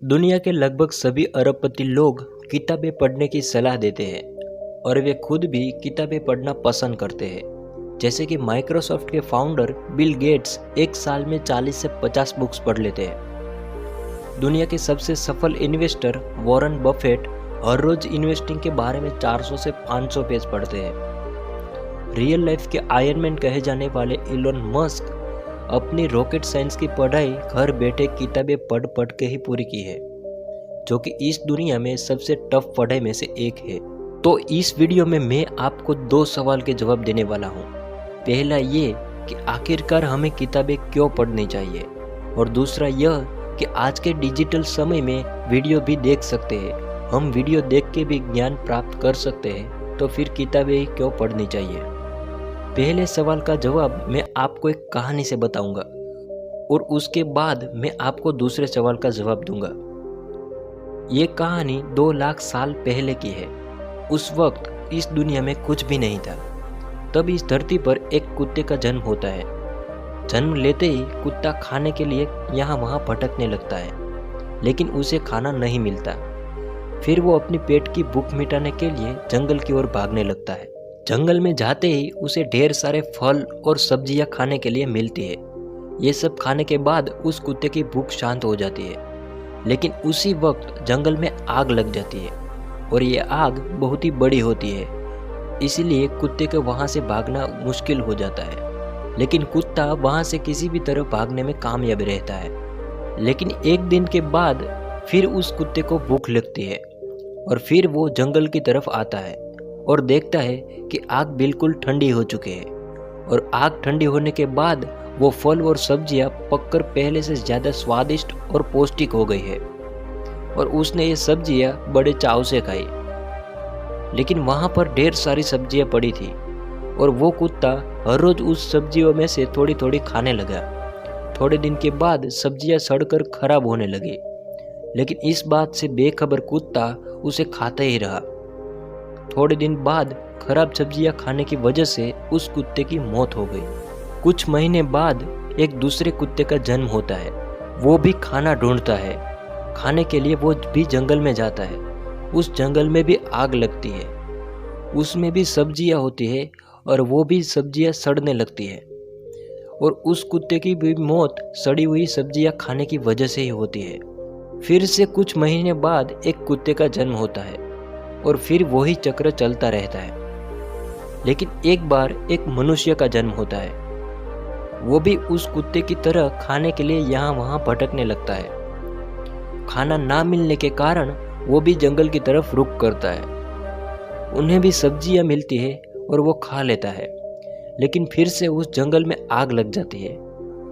दुनिया के लगभग सभी अरबपति लोग किताबें पढ़ने की सलाह देते हैं और वे खुद भी किताबें पढ़ना पसंद करते हैं। जैसे कि माइक्रोसॉफ्ट के फाउंडर बिल गेट्स एक साल में 40 से 50 बुक्स पढ़ लेते हैं। दुनिया के सबसे सफल इन्वेस्टर वॉरेन बफेट हर रोज इन्वेस्टिंग के बारे में 400 से 500 पेज पढ़ते हैं। रियल लाइफ के आयरन मैन कहे जाने वाले इलोन मस्क अपनी रॉकेट साइंस की पढ़ाई घर बैठे किताबें पढ़ पढ़ के ही पूरी की है, जो कि इस दुनिया में सबसे टफ पढ़ाई में से एक है। तो इस वीडियो में मैं आपको 2 सवाल के जवाब देने वाला हूँ। पहला ये कि आखिरकार हमें किताबें क्यों पढ़नी चाहिए, और दूसरा यह कि आज के डिजिटल समय में वीडियो भी देख सकते हैं, हम वीडियो देख के भी ज्ञान प्राप्त कर सकते हैं, तो फिर किताबें ही क्यों पढ़नी चाहिए। पहले सवाल का जवाब मैं आपको एक कहानी से बताऊंगा और उसके बाद मैं आपको दूसरे सवाल का जवाब दूंगा। ये कहानी 2 लाख साल पहले की है। उस वक्त इस दुनिया में कुछ भी नहीं था। तब इस धरती पर एक कुत्ते का जन्म होता है। जन्म लेते ही कुत्ता खाने के लिए यहाँ वहाँ भटकने लगता है, लेकिन उसे खाना नहीं मिलता। फिर वो अपनी पेट की भूख मिटाने के लिए जंगल की ओर भागने लगता है। जंगल में जाते ही उसे ढेर सारे फल और सब्जियां खाने के लिए मिलती है। ये सब खाने के बाद उस कुत्ते की भूख शांत हो जाती है, लेकिन उसी वक्त जंगल में आग लग जाती है और ये आग बहुत ही बड़ी होती है, इसीलिए कुत्ते को वहाँ से भागना मुश्किल हो जाता है। लेकिन कुत्ता वहाँ से किसी भी तरह भागने में कामयाब रहता है। लेकिन एक दिन के बाद फिर उस कुत्ते को भूख लगती है और फिर वो जंगल की तरफ आता है और देखता है कि आग बिल्कुल ठंडी हो चुकी है, और आग ठंडी होने के बाद वो फल और सब्जियां पककर पहले से ज़्यादा स्वादिष्ट और पौष्टिक हो गई है, और उसने ये सब्जियां बड़े चाव से खाई। लेकिन वहाँ पर ढेर सारी सब्जियां पड़ी थी और वो कुत्ता हर रोज उस सब्जियों में से थोड़ी थोड़ी खाने लगा। थोड़े दिन के बाद सब्जियां सड़कर खराब होने लगी, लेकिन इस बात से बेखबर कुत्ता उसे खाता ही रहा। थोड़े दिन बाद खराब सब्जियां खाने की वजह से उस कुत्ते की मौत हो गई। कुछ महीने बाद एक दूसरे कुत्ते का जन्म होता है। वो भी खाना ढूंढता है। खाने के लिए वो भी जंगल में जाता है। उस जंगल में भी आग लगती है, उसमें भी सब्जियां होती है और वो भी सब्जियां सड़ने लगती है, और उस कुत्ते की भी मौत सड़ी हुई सब्जियां खाने की वजह से ही होती है। फिर से कुछ महीने बाद एक कुत्ते का जन्म होता है और फिर वही चक्र चलता रहता है। लेकिन एक बार एक मनुष्य का जन्म होता है। वो भी उस कुत्ते की तरह खाने के लिए यहाँ वहाँ भटकने लगता है। खाना ना मिलने के कारण वो भी जंगल की तरफ रुख करता है। उन्हें भी सब्जियाँ मिलती है और वो खा लेता है, लेकिन फिर से उस जंगल में आग लग जाती है।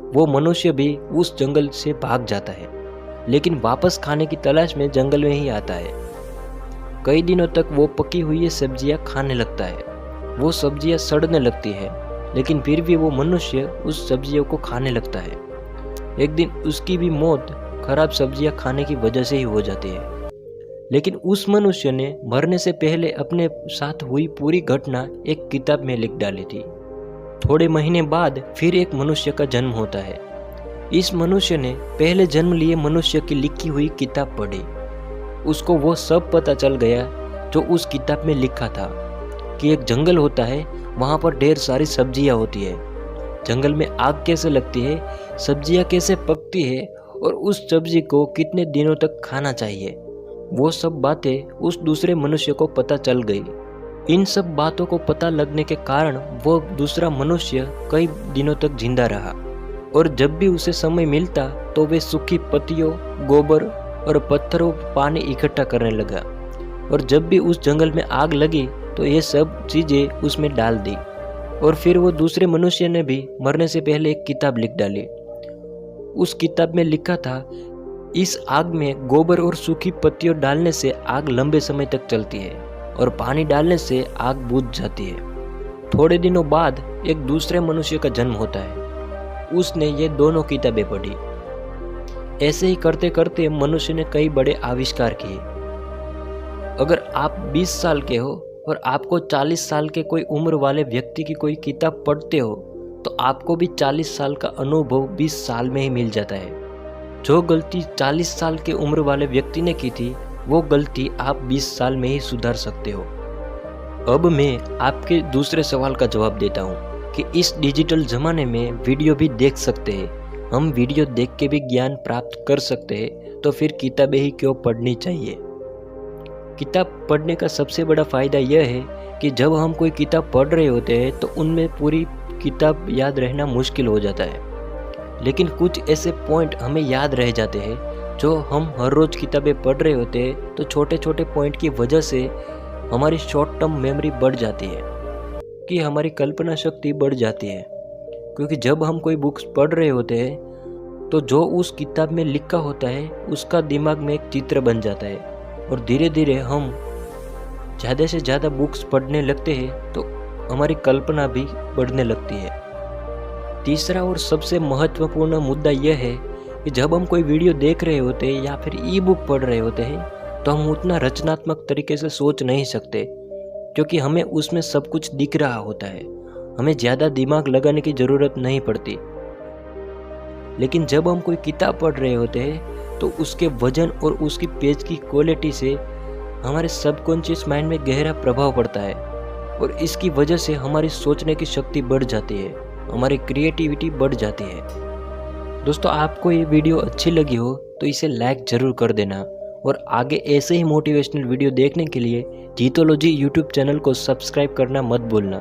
वो मनुष्य भी उस जंगल से भाग जाता है, लेकिन वापस खाने की तलाश में जंगल में ही आता है। कई दिनों तक वो पकी हुई सब्जियां खाने लगता है। वो सब्जियां सड़ने लगती है, लेकिन फिर भी वो मनुष्य उस सब्जियों को खाने लगता है। एक दिन उसकी भी मौत खराब सब्जियां खाने की वजह से ही हो जाती है। लेकिन उस मनुष्य ने मरने से पहले अपने साथ हुई पूरी घटना एक किताब में लिख डाली थी। थोड़े महीने बाद फिर एक मनुष्य का जन्म होता है। इस मनुष्य ने पहले जन्म लिए मनुष्य की लिखी हुई किताब पढ़ी। उसको वो सब पता चल गया जो उस किताब में लिखा था, कि एक जंगल होता है, वहाँ पर ढेर सारी सब्जियाँ होती है, जंगल में आग कैसे लगती है, सब्जियाँ कैसे पकती है, और उस सब्जी को कितने दिनों तक खाना चाहिए। वो सब बातें उस दूसरे मनुष्य को पता चल गई। इन सब बातों को पता लगने के कारण वो दूसरा मनुष्य कई दिनों तक जिंदा रहा, और जब भी उसे समय मिलता तो वे सूखी पत्तियों, गोबर और पत्थरों पानी इकट्ठा करने लगा, और जब भी उस जंगल में आग लगी तो ये सब चीज़ें उसमें डाल दी। और फिर वो दूसरे मनुष्य ने भी मरने से पहले एक किताब लिख डाली। उस किताब में लिखा था, इस आग में गोबर और सूखी पत्तियों डालने से आग लंबे समय तक चलती है और पानी डालने से आग बुझ जाती है। थोड़े दिनों बाद एक दूसरे मनुष्य का जन्म होता है। उसने ये दोनों किताबें पढ़ी। ऐसे ही करते करते मनुष्य ने कई बड़े आविष्कार किए। अगर आप 20 साल के हो और आपको 40 साल के कोई उम्र वाले व्यक्ति की कोई किताब पढ़ते हो, तो आपको भी 40 साल का अनुभव 20 साल में ही मिल जाता है। जो गलती 40 साल की उम्र वाले व्यक्ति ने की थी, वो गलती आप 20 साल में ही सुधार सकते हो। अब मैं आपके दूसरे सवाल का जवाब देता हूँ कि इस डिजिटल ज़माने में वीडियो भी देख सकते हैं, हम वीडियो देख के भी ज्ञान प्राप्त कर सकते हैं, तो फिर किताबें ही क्यों पढ़नी चाहिए। किताब पढ़ने का सबसे बड़ा फ़ायदा यह है कि जब हम कोई किताब पढ़ रहे होते हैं तो उनमें पूरी किताब याद रहना मुश्किल हो जाता है, लेकिन कुछ ऐसे पॉइंट हमें याद रह जाते हैं। जो हम हर रोज़ किताबें पढ़ रहे होते हैं तो छोटे छोटे पॉइंट की वजह से हमारी शॉर्ट टर्म मेमोरी बढ़ जाती है, कि हमारी कल्पना शक्ति बढ़ जाती है। क्योंकि जब हम कोई बुक्स पढ़ रहे होते हैं तो जो उस किताब में लिखा होता है उसका दिमाग में एक चित्र बन जाता है, और धीरे धीरे हम ज़्यादा से ज़्यादा बुक्स पढ़ने लगते हैं तो हमारी कल्पना भी बढ़ने लगती है। तीसरा और सबसे महत्वपूर्ण मुद्दा यह है कि जब हम कोई वीडियो देख रहे होते हैं या फिर ई बुक पढ़ रहे होते हैं तो हम उतना रचनात्मक तरीके से सोच नहीं सकते, क्योंकि हमें उसमें सब कुछ दिख रहा होता है, हमें ज़्यादा दिमाग लगाने की ज़रूरत नहीं पड़ती। लेकिन जब हम कोई किताब पढ़ रहे होते हैं तो उसके वजन और उसकी पेज की क्वालिटी से हमारे सबकॉन्शियस माइंड में गहरा प्रभाव पड़ता है, और इसकी वजह से हमारी सोचने की शक्ति बढ़ जाती है, हमारी क्रिएटिविटी बढ़ जाती है। दोस्तों, आपको ये वीडियो अच्छी लगी हो तो इसे लाइक ज़रूर कर देना, और आगे ऐसे ही मोटिवेशनल वीडियो देखने के लिए जीतोलॉजी यूट्यूब चैनल को सब्सक्राइब करना मत भूलना।